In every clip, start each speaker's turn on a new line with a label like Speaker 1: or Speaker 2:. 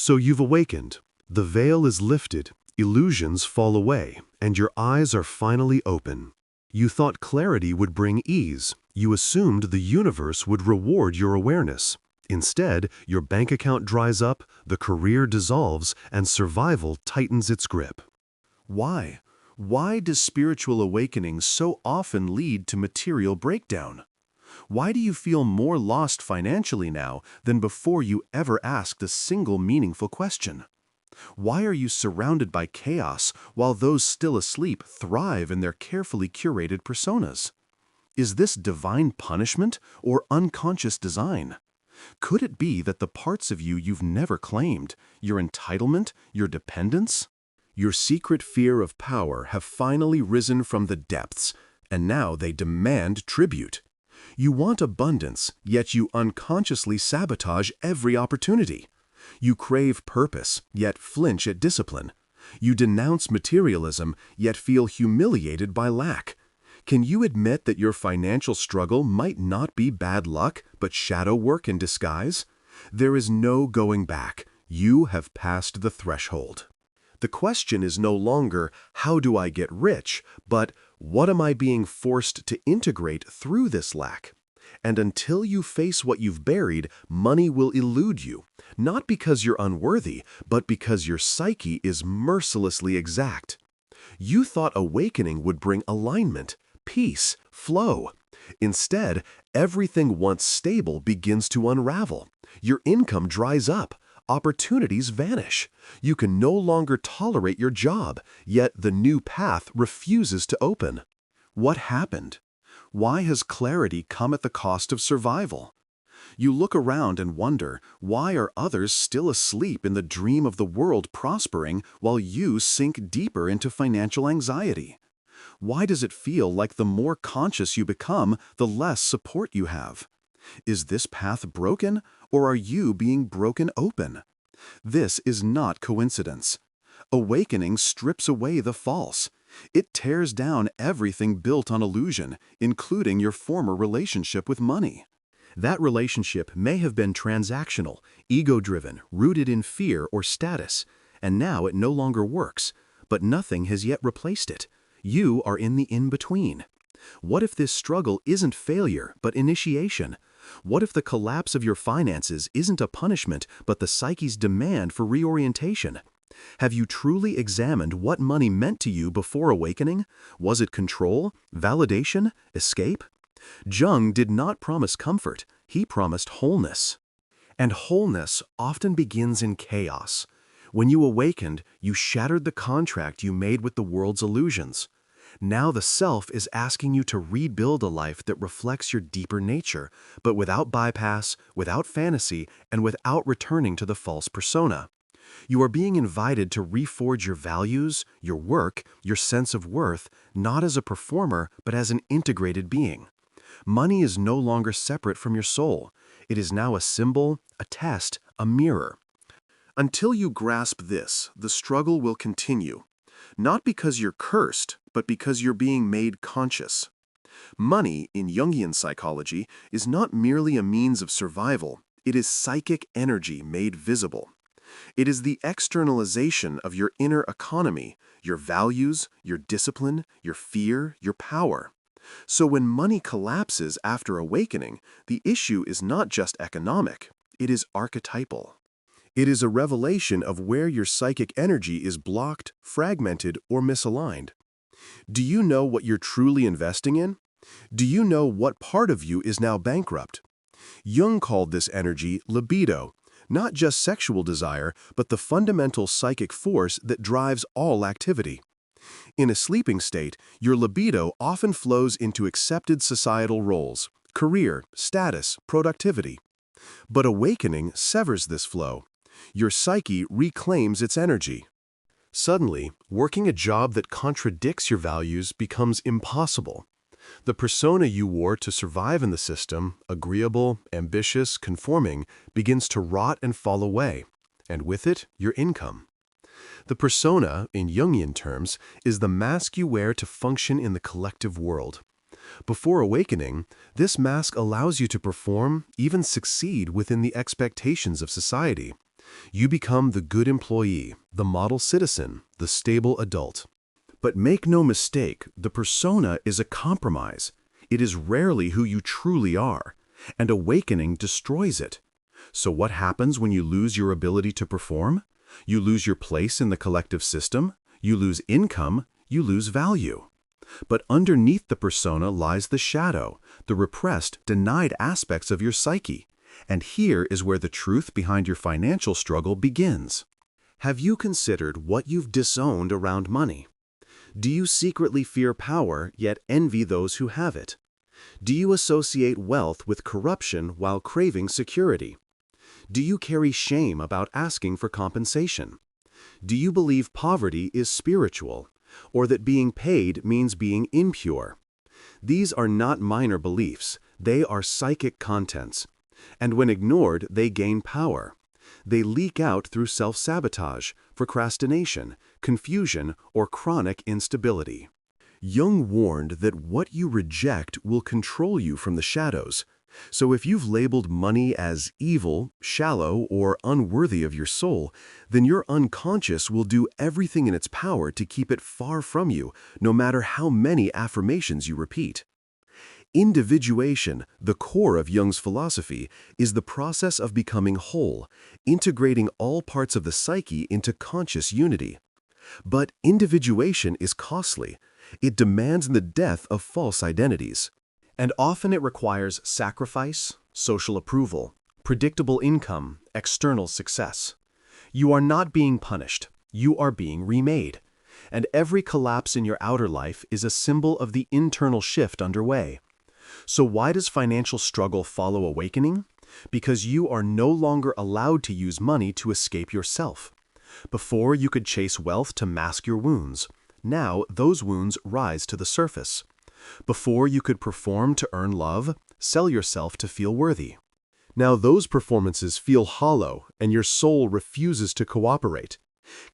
Speaker 1: So you've awakened. The veil is lifted, illusions fall away, and your eyes are finally open. You thought clarity would bring ease. You assumed the universe would reward your awareness. Instead, your bank account dries up, the career dissolves, and survival tightens its grip.
Speaker 2: Why? Why does spiritual awakening so often lead to material breakdown? Why do you feel more lost financially now than before you ever asked a single meaningful question? Why are you surrounded by chaos while those still asleep thrive in their carefully curated personas? Is this divine punishment or unconscious design? Could it be that the parts of you you've never claimed, your entitlement, your dependence, your secret fear of power have finally risen from the depths, and now they demand tribute? You want abundance, yet you unconsciously sabotage every opportunity. You crave purpose, yet flinch at discipline. You denounce materialism, yet feel humiliated by lack. Can you admit that your financial struggle might not be bad luck, but shadow work in disguise? There is no going back. You have passed the threshold. The question is no longer, how do I get rich, but what am I being forced to integrate through this lack? And until you face what you've buried, money will elude you, not because you're unworthy, but because your psyche is mercilessly exact. You thought awakening would bring alignment, peace, flow. Instead, everything once stable begins to unravel. Your income dries up. Opportunities vanish. You can no longer tolerate your job, yet the new path refuses to open. What happened? Why has clarity come at the cost of survival? You look around and wonder, why are others still asleep in the dream of the world prospering while you sink deeper into financial anxiety? Why does it feel like the more conscious you become, the less support you have? Is this path broken, or are you being broken open? This is not coincidence. Awakening strips away the false. It tears down everything built on illusion, including your former relationship with money. That relationship may have been transactional, ego-driven, rooted in fear or status, and now it no longer works, but nothing has yet replaced it. You are in the in-between. What if this struggle isn't failure, but initiation? What if the collapse of your finances isn't a punishment, but the psyche's demand for reorientation? Have you truly examined what money meant to you before awakening? Was it control, validation, escape? Jung did not promise comfort, he promised wholeness. And wholeness often begins in chaos. When you awakened, you shattered the contract you made with the world's illusions. Now the self is asking you to rebuild a life that reflects your deeper nature, but without bypass, without fantasy, and without returning to the false persona. You are being invited to reforge your values, your work, your sense of worth, not as a performer, but as an integrated being. Money is no longer separate from your soul. It is now a symbol, a test, a mirror. Until you grasp this, the struggle will continue. Not because you're cursed, but because you're being made conscious. Money, in Jungian psychology, is not merely a means of survival. It is psychic energy made visible. It is the externalization of your inner economy, your values, your discipline, your fear, your power. So when money collapses after awakening, the issue is not just economic, it is archetypal. It is a revelation of where your psychic energy is blocked, fragmented, or misaligned. Do you know what you're truly investing in? Do you know what part of you is now bankrupt? Jung called this energy libido, not just sexual desire, but the fundamental psychic force that drives all activity. In a sleeping state, your libido often flows into accepted societal roles, career, status, productivity. But awakening severs this flow. Your psyche reclaims its energy. Suddenly, working a job that contradicts your values becomes impossible. The persona you wore to survive in the system, agreeable, ambitious, conforming, begins to rot and fall away, and with it, your income. The persona, in Jungian terms, is the mask you wear to function in the collective world. Before awakening, this mask allows you to perform, even succeed within the expectations of society.
Speaker 1: You become the good employee, the model citizen, the stable adult. But make no mistake, the persona is a compromise. It is rarely who you truly are, and awakening destroys it. So what happens when you lose your ability to perform? You lose your place in the collective system, you lose income, you lose value. But underneath the persona lies the shadow, the repressed, denied aspects of your psyche. And here is where the truth behind your financial struggle begins. Have you considered what you've disowned around money? Do you secretly fear power, yet envy those who have it? Do you associate wealth with corruption while craving security? Do you carry shame about asking for compensation? Do you believe poverty is spiritual, or that being paid means being impure? These are not minor beliefs, they are psychic contents. And when ignored, they gain power. They leak out through self-sabotage, procrastination, confusion, or chronic instability. Jung warned that what you reject will control you from the shadows. So if you've labeled money as evil, shallow, or unworthy of your soul, then your unconscious will do everything in its power to keep it far from you, no matter how many affirmations you repeat. Individuation, the core of Jung's philosophy, is the process of becoming whole, integrating all parts of the psyche into conscious unity. But individuation is costly. It demands the death of false identities. And often it requires sacrifice, social approval, predictable income, external success. You are not being punished. You are being remade. And every collapse in your outer life is a symbol of the internal shift underway. So why does financial struggle follow awakening? Because you are no longer allowed to use money to escape yourself. Before, you could chase wealth to mask your wounds. Now, those wounds rise to the surface. Before, you could perform to earn love, sell yourself to feel worthy. Now those performances feel hollow, and your soul refuses to cooperate.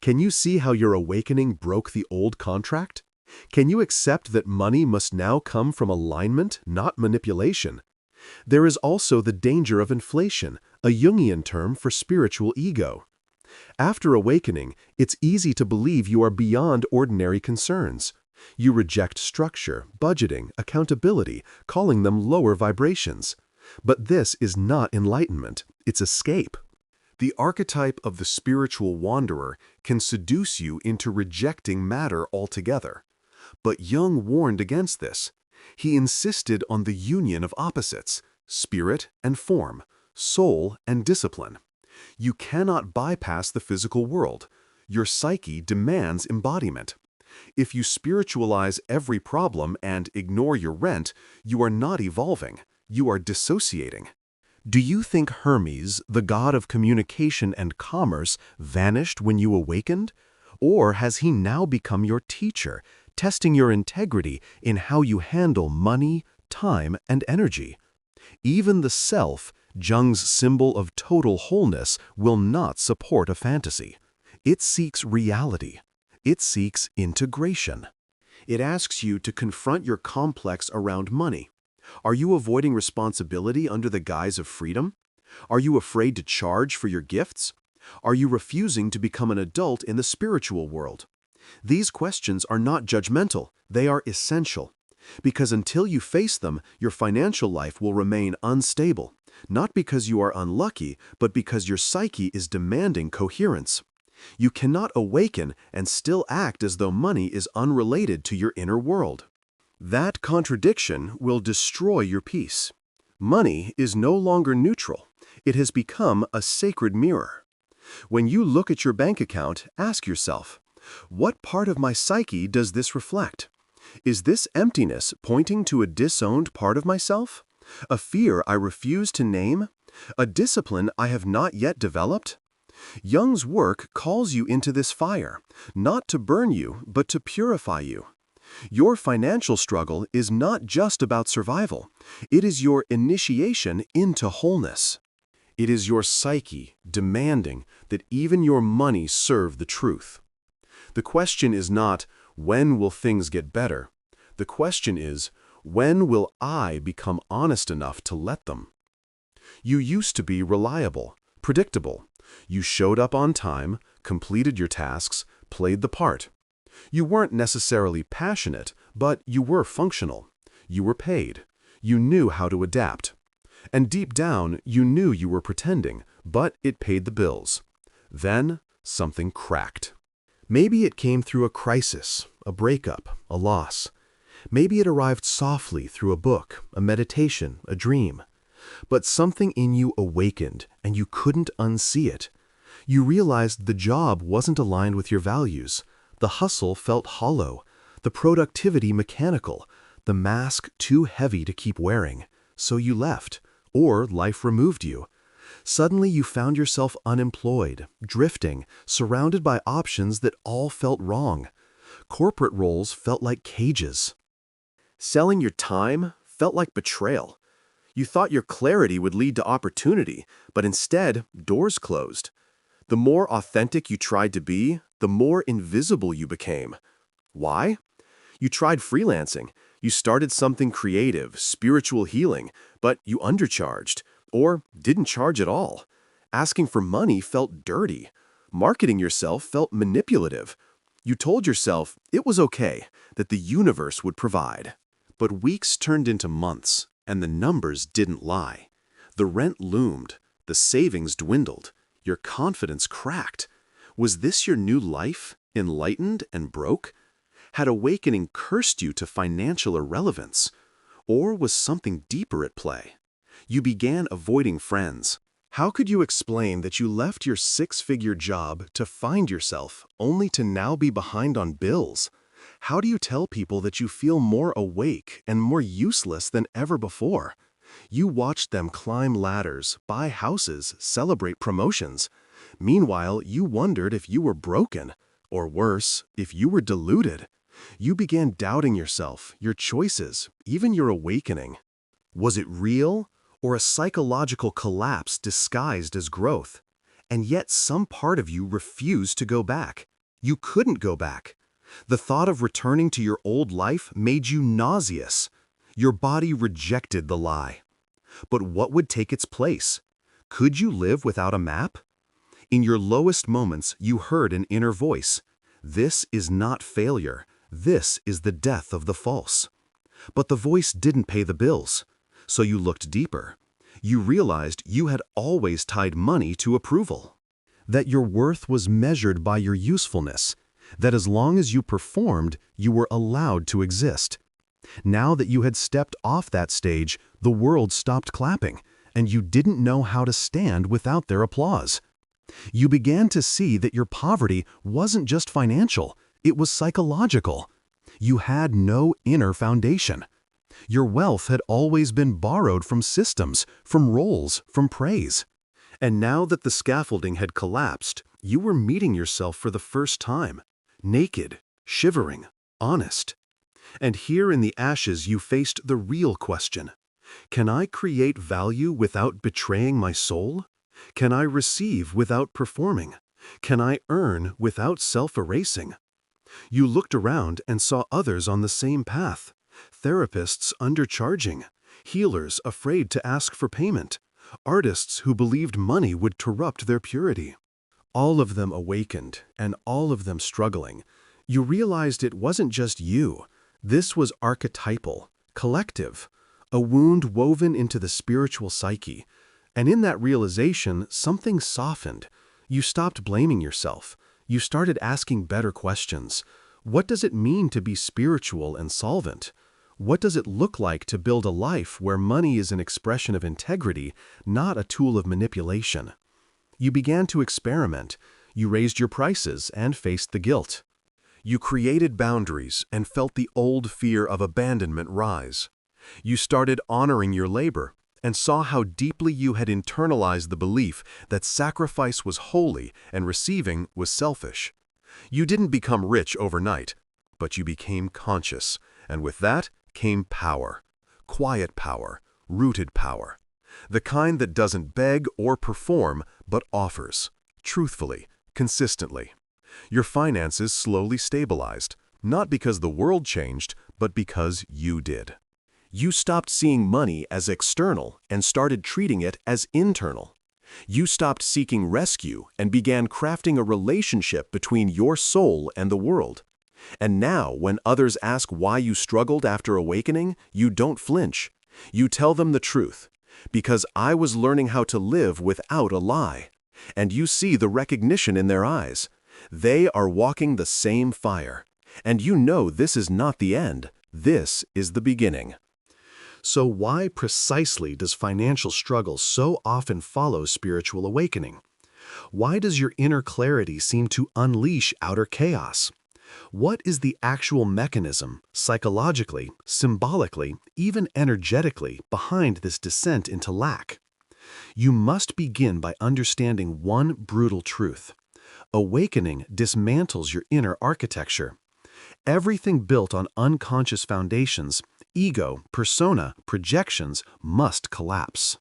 Speaker 1: Can you see how your awakening broke the old contract? Can you accept that money must now come from alignment, not manipulation? There is also the danger of inflation, a Jungian term for spiritual ego. After awakening, it's easy to believe you are beyond ordinary concerns. You reject structure, budgeting, accountability, calling them lower vibrations. But this is not enlightenment, it's escape. The archetype of the spiritual wanderer can seduce you into rejecting matter altogether. But Jung warned against this. He insisted on the union of opposites, spirit and form, soul and discipline. You cannot bypass the physical world. Your psyche demands embodiment. If you spiritualize every problem and ignore your rent, you are not evolving, you are dissociating. Do you think Hermes, the god of communication and commerce, vanished when you awakened? Or has he now become your teacher, testing your integrity in how you handle money, time, and energy? Even the self, Jung's symbol of total wholeness, will not support a fantasy. It seeks reality. It seeks integration. It asks you to confront your complex around money. Are you avoiding responsibility under the guise of freedom? Are you afraid to charge for your gifts? Are you refusing to become an adult in the spiritual world? These questions are not judgmental, they are essential. Because until you face them, your financial life will remain unstable, not because you are unlucky, but because your psyche is demanding coherence. You cannot awaken and still act as though money is unrelated to your inner world. That contradiction will destroy your peace. Money is no longer neutral. It has become a sacred mirror. When you look at your bank account, ask yourself, what part of my psyche does this reflect? Is this emptiness pointing to a disowned part of myself? A fear I refuse to name? A discipline I have not yet developed? Jung's work calls you into this fire, not to burn you, but to purify you. Your financial struggle is not just about survival. It is your initiation into wholeness. It is your psyche demanding that even your money serve the truth. The question is not, when will things get better? The question is, when will I become honest enough to let them? You used to be reliable, predictable,
Speaker 2: You showed up on time, completed your tasks, played the part. You weren't necessarily passionate, but you were functional. You were paid. You knew how to adapt. And deep down, you knew you were pretending, but it paid the bills. Then, something cracked. Maybe it came through a crisis, a breakup, a loss. Maybe it arrived softly through a book, a meditation, a dream. But something in you awakened, and you couldn't unsee it. You realized the job wasn't aligned with your values. The hustle felt hollow, the productivity mechanical, the mask too heavy to keep wearing. So you left, or life removed you. Suddenly you found yourself unemployed, drifting, surrounded by options that all felt wrong. Corporate roles felt like cages. Selling your time felt like betrayal. You thought your clarity would lead to opportunity, but instead, doors closed. The more authentic you tried to be, the more invisible you became. Why? You tried freelancing. You started something creative, spiritual healing, but you undercharged, or didn't charge at all. Asking for money felt dirty. Marketing yourself felt manipulative. You told yourself it was okay, that the universe would provide. But weeks turned into months, and the numbers didn't lie. The rent loomed, the savings dwindled, your confidence cracked. Was this your new life, enlightened and broke? Had awakening cursed you to financial irrelevance? Or was something deeper at play? You began avoiding friends. How could you explain that you left your six-figure job to find yourself, only to now be behind on bills? How do you tell people that you feel more awake and more useless than ever before? You watched them climb ladders, buy houses, celebrate promotions. Meanwhile, you wondered if you were broken, or worse, if you were deluded. You began doubting yourself, your choices, even your awakening. Was it real, or a psychological collapse disguised as growth? And yet some part of you refused to go back. You couldn't go back. The thought of returning to your old life made you nauseous. Your body rejected the lie. But what would take its place? Could you live without a map? In your lowest moments, you heard an inner voice. This is not failure. This is the death of the false. But the voice didn't pay the bills. So you looked deeper. You realized you had always tied money to approval. That your worth was measured by your usefulness. That as long as you performed, you were allowed to exist. Now that you had stepped off that stage, the world stopped clapping, and you didn't know how to stand without their applause. You began to see that your poverty wasn't just financial, it was psychological. You had no inner foundation. Your wealth had always been borrowed from systems, from roles, from praise. And now that the scaffolding had collapsed, you were meeting yourself for the first time. Naked, shivering, honest. And here in the ashes you faced the real question. Can I create value without betraying my soul? Can I receive without performing? Can I earn without self-erasing? You looked around and saw others on the same path. Therapists undercharging, healers afraid to ask for payment, artists who believed money would corrupt their purity. All of them awakened, and all of them struggling. You realized it wasn't just you. This was archetypal, collective, a wound woven into the spiritual psyche. And in that realization, something softened. You stopped blaming yourself. You started asking better questions. What does it mean to be spiritual and solvent? What does it look like to build a life where money is an expression of integrity, not a tool of manipulation? You began to experiment. You raised your prices and faced the guilt. You created boundaries and felt the old fear of abandonment rise. You started honoring your labor and saw how deeply you had internalized the belief that sacrifice was holy and receiving was selfish. You didn't become rich overnight, but you became conscious, and with that came power. Quiet power, rooted power. The kind that doesn't beg or perform, but offers, truthfully, consistently. Your finances slowly stabilized, not because the world changed, but because you did. You stopped seeing money as external and started treating it as internal. You stopped seeking rescue and began crafting a relationship between your soul and the world. And now, when others ask why you struggled after awakening, you don't flinch. You tell them the truth. Because I was learning how to live without a lie. And you see the recognition in their eyes. They are walking the same fire. And you know this is not the end. This is the beginning.
Speaker 1: So why precisely does financial struggle so often follow spiritual awakening? Why does your inner clarity seem to unleash outer chaos? What is the actual mechanism, psychologically, symbolically, even energetically, behind this descent into lack? You must begin by understanding one brutal truth. Awakening dismantles your inner architecture. Everything built on unconscious foundations, ego, persona, projections, must collapse.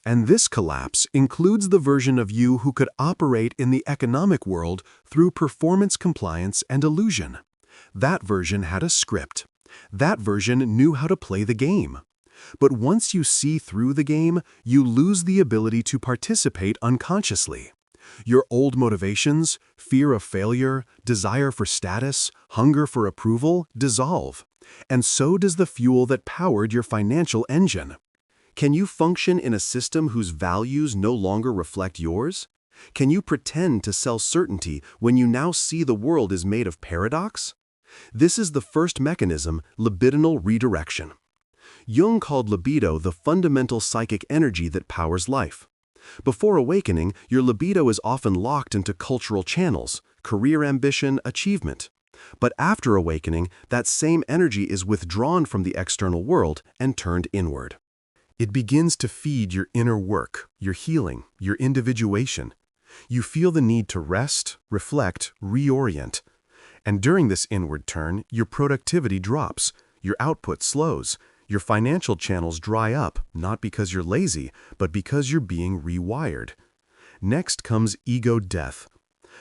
Speaker 1: And this collapse includes the version of you who could operate in the economic world through performance compliance and illusion. That version had a script. That version knew how to play the game. But once you see through the game, you lose the ability to participate unconsciously. Your old motivations, fear of failure, desire for status, hunger for approval, dissolve. And so does the fuel that powered your financial engine. Can you function in a system whose values no longer reflect yours? Can you pretend to sell certainty when you now see the world is made of paradox? This is the first mechanism, libidinal redirection. Jung called libido the fundamental psychic energy that powers life. Before awakening, your libido is often locked into cultural channels, career ambition, achievement. But after awakening, that same energy is withdrawn from the external world and turned inward. It begins to feed your inner work, your healing, your individuation. You feel the need to rest, reflect, reorient. And during this inward turn, your productivity drops, your output slows, your financial channels dry up, not because you're lazy, but because you're being rewired. Next comes ego death.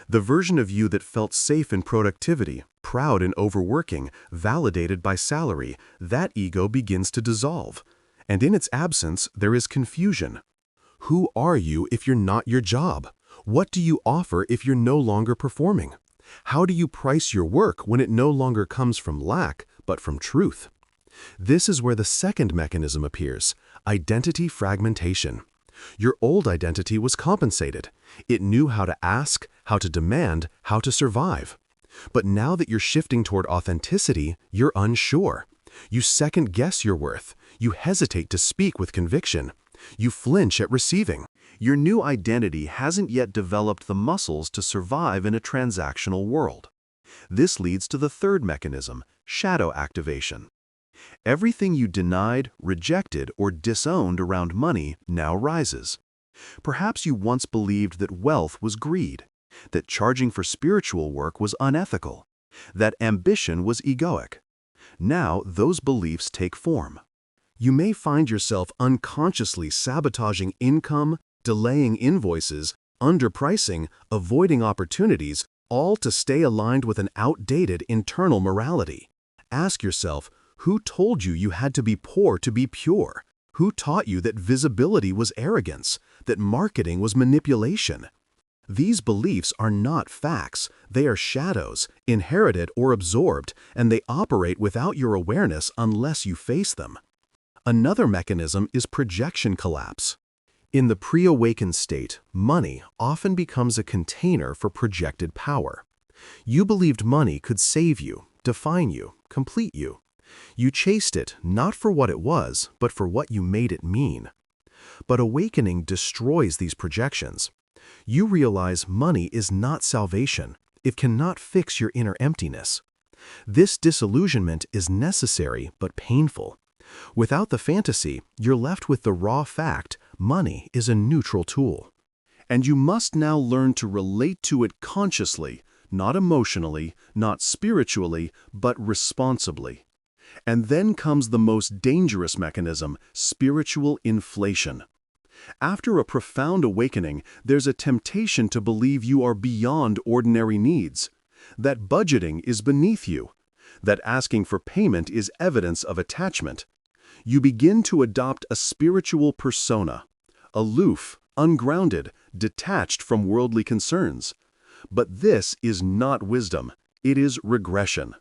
Speaker 1: The version of you that felt safe in productivity, proud in overworking, validated by salary, that ego begins to dissolve. And in its absence, there is confusion. Who are you if you're not your job? What do you offer if you're no longer performing? How do you price your work when it no longer comes from lack, but from truth? This is where the second mechanism appears, identity fragmentation. Your old identity was compensated. It knew how to ask, how to demand, how to survive. But now that you're shifting toward authenticity, you're unsure. You second-guess your worth. You hesitate to speak with conviction. You flinch at receiving. Your new identity hasn't yet developed the muscles to survive in a transactional world. This leads to the third mechanism, shadow activation. Everything you denied, rejected, or disowned around money now rises. Perhaps you once believed that wealth was greed, that charging for spiritual work was unethical, that ambition was egoic. Now those beliefs take form. You may find yourself unconsciously sabotaging income, delaying invoices, underpricing, avoiding opportunities, all to stay aligned with an outdated internal morality. Ask yourself, who told you you had to be poor to be pure? Who taught you that visibility was arrogance, that marketing was manipulation? These beliefs are not facts, they are shadows, inherited or absorbed, and they operate without your awareness unless you face them. Another mechanism is projection collapse. In the pre-awakened state, money often becomes a container for projected power. You believed money could save you, define you, complete you. You chased it not for what it was, but for what you made it mean. But awakening destroys these projections. You realize money is not salvation. It cannot fix your inner emptiness. This disillusionment is necessary but painful. Without the fantasy, you're left with the raw fact: money is a neutral tool. And you must now learn to relate to it consciously, not emotionally, not spiritually, but responsibly. And then comes the most dangerous mechanism, spiritual inflation. After a profound awakening, there's a temptation to believe you are beyond ordinary needs, that budgeting is beneath you, that asking for payment is evidence of attachment. You begin to adopt a spiritual persona, aloof,
Speaker 2: ungrounded, detached from worldly concerns. But this is not wisdom. It is regression.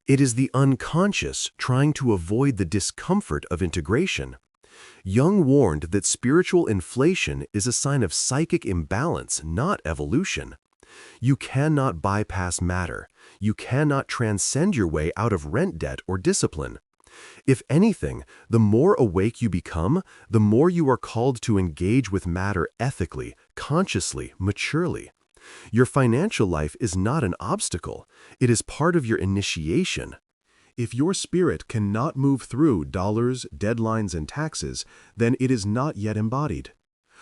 Speaker 2: It is the unconscious trying to avoid the discomfort of integration. Jung warned that spiritual inflation is a sign of psychic imbalance, not evolution. You cannot bypass matter. You cannot transcend your way out of rent debt or discipline. If anything, the more awake you become, the more you are called to engage with matter ethically, consciously, maturely. Your financial life is not an obstacle. It is part of your initiation. If your spirit cannot move through dollars, deadlines, and taxes, then it is not yet embodied.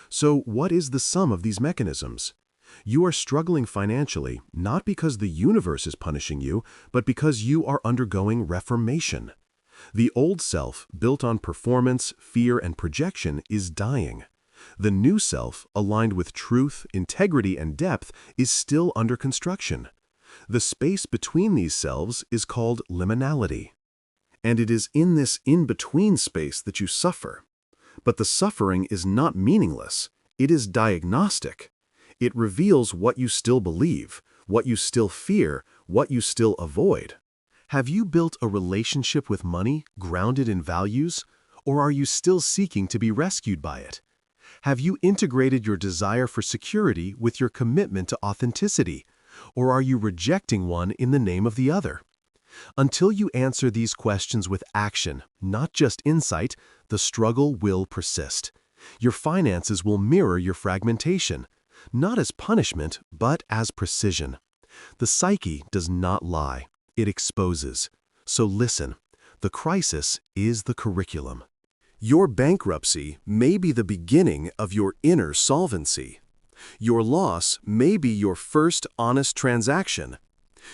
Speaker 2: So what is the sum of these mechanisms? You are struggling financially, not because the universe is punishing you, but because you are undergoing reformation. The old self, built on performance, fear, and projection, is dying. The new self, aligned with truth, integrity, and depth, is still under construction. The space between these selves is called liminality. And it is in this in-between space that you suffer. But the suffering is not meaningless. It is diagnostic. It reveals what you still believe, what you still fear, what you still avoid. Have you built a relationship with money grounded in values, or are you still seeking to be rescued by it? Have you integrated your desire for security with your commitment to authenticity, or are you rejecting one in the name of the other? Until you answer these questions with action, not just insight, the struggle will persist. Your finances will mirror your fragmentation, not as punishment, but as precision. The psyche does not lie. It exposes. So listen, the crisis is the curriculum. Your bankruptcy may be the beginning of your inner solvency. Your loss may be your first honest transaction.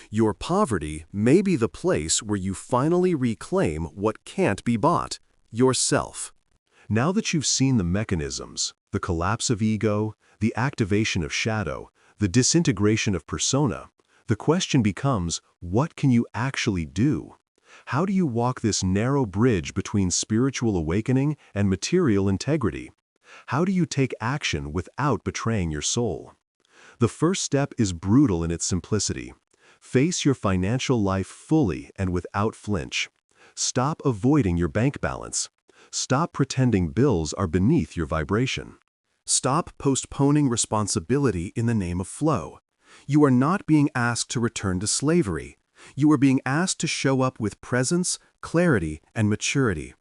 Speaker 2: Your poverty may be the place where you finally reclaim what can't be bought, yourself. Now that you've seen the mechanisms, the collapse of ego, the activation of shadow, the disintegration of persona, the question becomes, what can you actually do? How do you walk this narrow bridge between spiritual awakening and material integrity? How do you take action without betraying your soul? The first step is brutal in its simplicity. Face your financial life fully and without flinch. Stop avoiding your bank balance. Stop pretending bills are beneath your vibration. Stop postponing responsibility in the name of flow. You are not being asked to return to slavery. You are being asked to show up with presence, clarity, and maturity.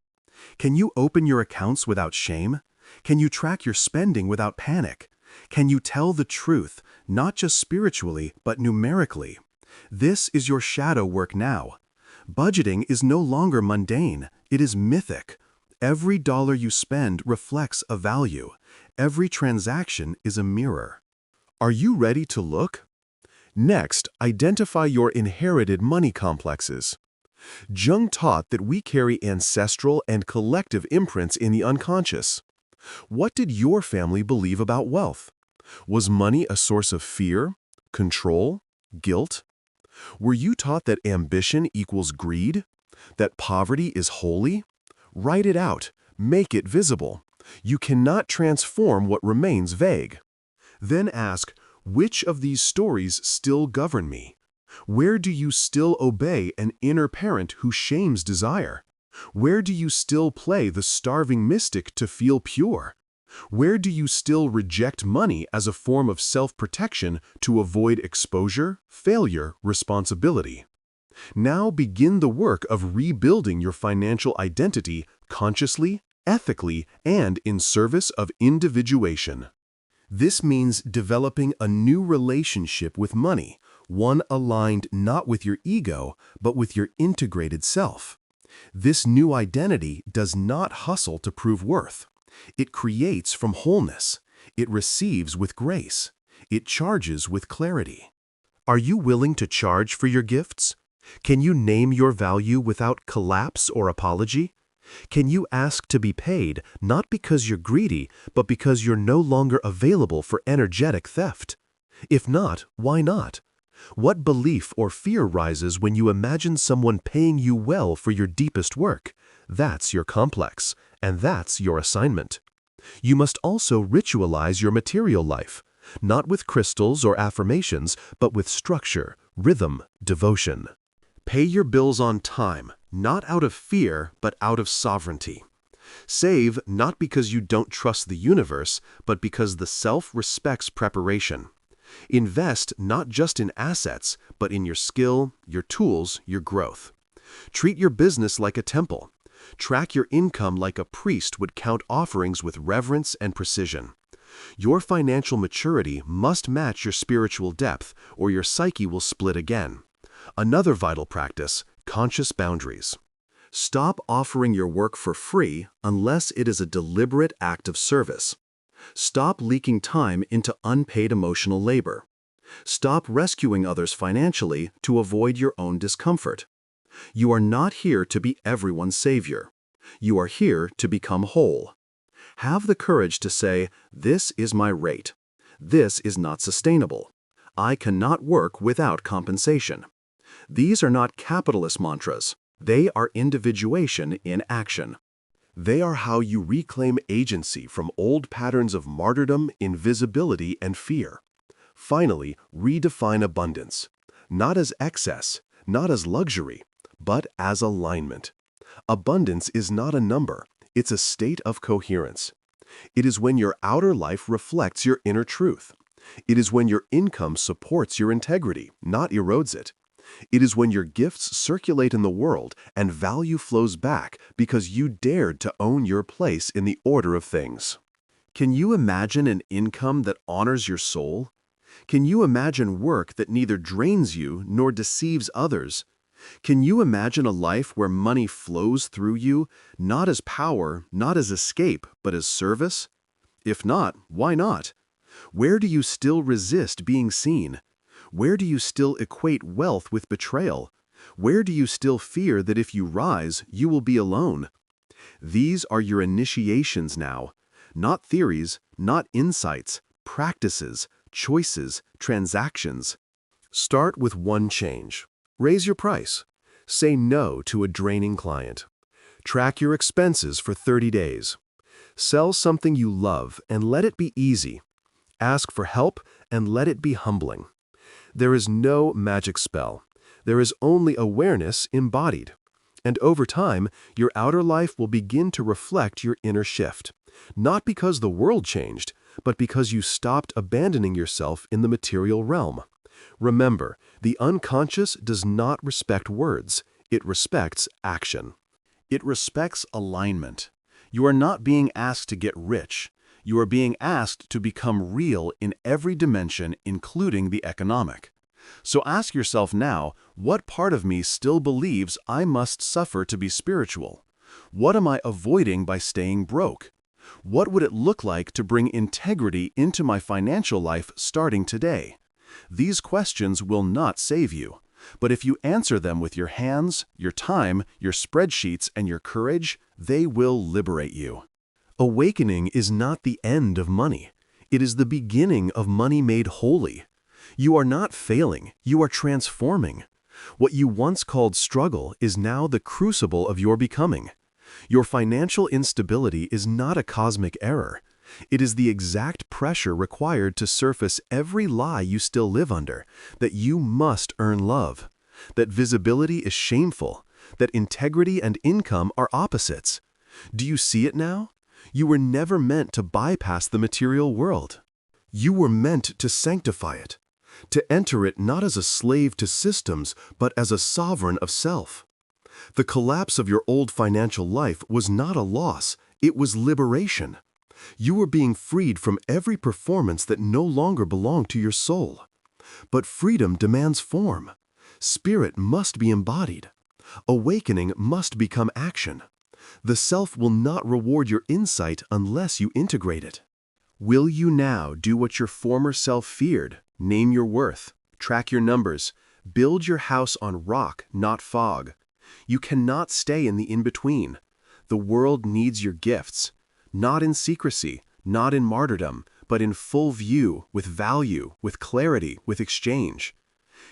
Speaker 2: Can you open your accounts without shame? Can you track your spending without panic? Can you tell the truth, not just spiritually, but numerically? This is your shadow work now. Budgeting is no longer mundane. It is mythic. Every dollar you spend reflects a value. Every transaction is a mirror. Are you ready to look? Next, identify your inherited money complexes. Jung taught that we carry ancestral and collective imprints in the unconscious. What did your family believe about wealth? Was money a source of fear, control, guilt? Were you taught that ambition equals greed? That poverty is holy? Write it out. Make it visible. You cannot transform what remains vague. Then ask, which of these stories still govern me? Where do you still obey an inner parent who shames desire? Where do you still play the starving mystic to feel pure? Where do you still reject money as a form of self-protection to avoid exposure, failure, responsibility? Now begin the work of rebuilding your financial identity consciously, ethically, and in service of individuation. This means developing a new relationship with money, one aligned not with your ego, but with your integrated self. This new identity does not hustle to prove worth. It creates from wholeness. It receives with grace. It charges with clarity. Are you willing to charge for your gifts? Can you name your value without collapse or apology? Can you ask to be paid not because you're greedy, but because you're no longer available for energetic theft? If not, why not? What belief or fear rises when you imagine someone paying you well for your deepest work? That's your complex, and that's your assignment.
Speaker 1: You must also ritualize your material life, not with crystals or affirmations, but with structure, rhythm, devotion. Pay your bills on time, not out of fear, but out of sovereignty. Save not because you don't trust the universe, but because the self respects preparation. Invest not just in assets, but in your skill, your tools, your growth. Treat your business like a temple. Track your income like a priest would count offerings with reverence and precision. Your financial maturity must match your spiritual depth, or your psyche will split again. Another vital practice: conscious boundaries. Stop offering your work for free unless it is a deliberate act of service. Stop leaking time into unpaid emotional labor. Stop rescuing others financially to avoid your own discomfort. You are not here to be everyone's savior. You are here to become whole. Have the courage to say, "This is my rate. This is not sustainable. I cannot work without compensation." These are not capitalist mantras. They are individuation in action. They are how you reclaim agency from old patterns of martyrdom, invisibility, and fear. Finally, redefine abundance. Not as excess, not as luxury, but as alignment. Abundance is not a number, it's a state of coherence. It is when your outer life reflects your inner truth. It is when your income supports your integrity, not erodes it. It is when your gifts circulate in the world and value flows back because you dared to own your place in the order of things. Can you imagine an income that honors your soul? Can you imagine work that neither drains you nor deceives others? Can you imagine a life where money flows through you, not as power, not as escape, but as service? If not, why not? Where do you still resist being seen? Where do you still equate wealth with betrayal? Where do you still fear that if you rise, you will be alone? These are your initiations now, not theories, not insights, practices, choices, transactions. Start with one change. Raise your price. Say no to a draining client. Track your expenses for 30 days. Sell something you love and let it be easy. Ask for help and let it be humbling. There is no magic spell. There is only awareness embodied. And over time, your outer life will begin to reflect your inner shift. Not because the world changed, but because you stopped abandoning yourself in the material realm. Remember, the unconscious does not respect words. It respects action. It respects alignment. You are not being asked to get rich. You are being asked to become real in every dimension, including the economic. So ask yourself now, what part of me still believes I must suffer to be spiritual? What am I avoiding by staying broke? What would it look like to bring integrity into my financial life starting today? These questions will not save you, but if you answer them with your hands, your time, your spreadsheets, and your courage, they will liberate you. Awakening is not the end of money. It is the beginning of money made holy. You are not failing, you are transforming. What you once called struggle is now the crucible of your becoming. Your financial instability is not a cosmic error. It is the exact pressure required to surface every lie you still live under, that you must earn love, that visibility is shameful, that integrity and income are opposites. Do you see it now? You were never meant to bypass the material world. You were meant to sanctify it, to enter it not as a slave to systems, but as a sovereign of self. The collapse of your old financial life was not a loss, it was liberation. You were being freed from every performance that no longer belonged to your soul. But freedom demands form. Spirit must be embodied. Awakening must become action. The self will not reward your insight unless you integrate it. Will you now do what your former self feared? Name your worth, track your numbers, build your house on rock, not fog. You cannot stay in the in-between. The world needs your gifts, not in secrecy, not in martyrdom, but in full view, with value, with clarity, with exchange.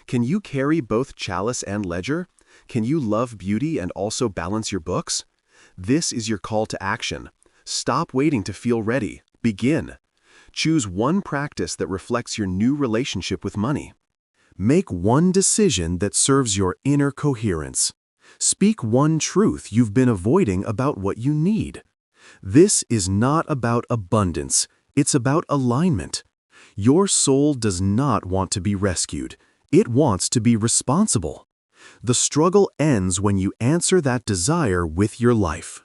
Speaker 1: Can you carry both chalice and ledger? Can you love beauty and also balance your books? This is your call to action.
Speaker 2: Stop waiting to feel ready. Begin. Choose one practice that reflects your new relationship with money. Make one decision that serves your inner coherence. Speak one truth you've been avoiding about what you need. This is not about abundance, it's about alignment. Your soul does not want to be rescued. It wants to be responsible. The struggle ends when you answer that desire with your life.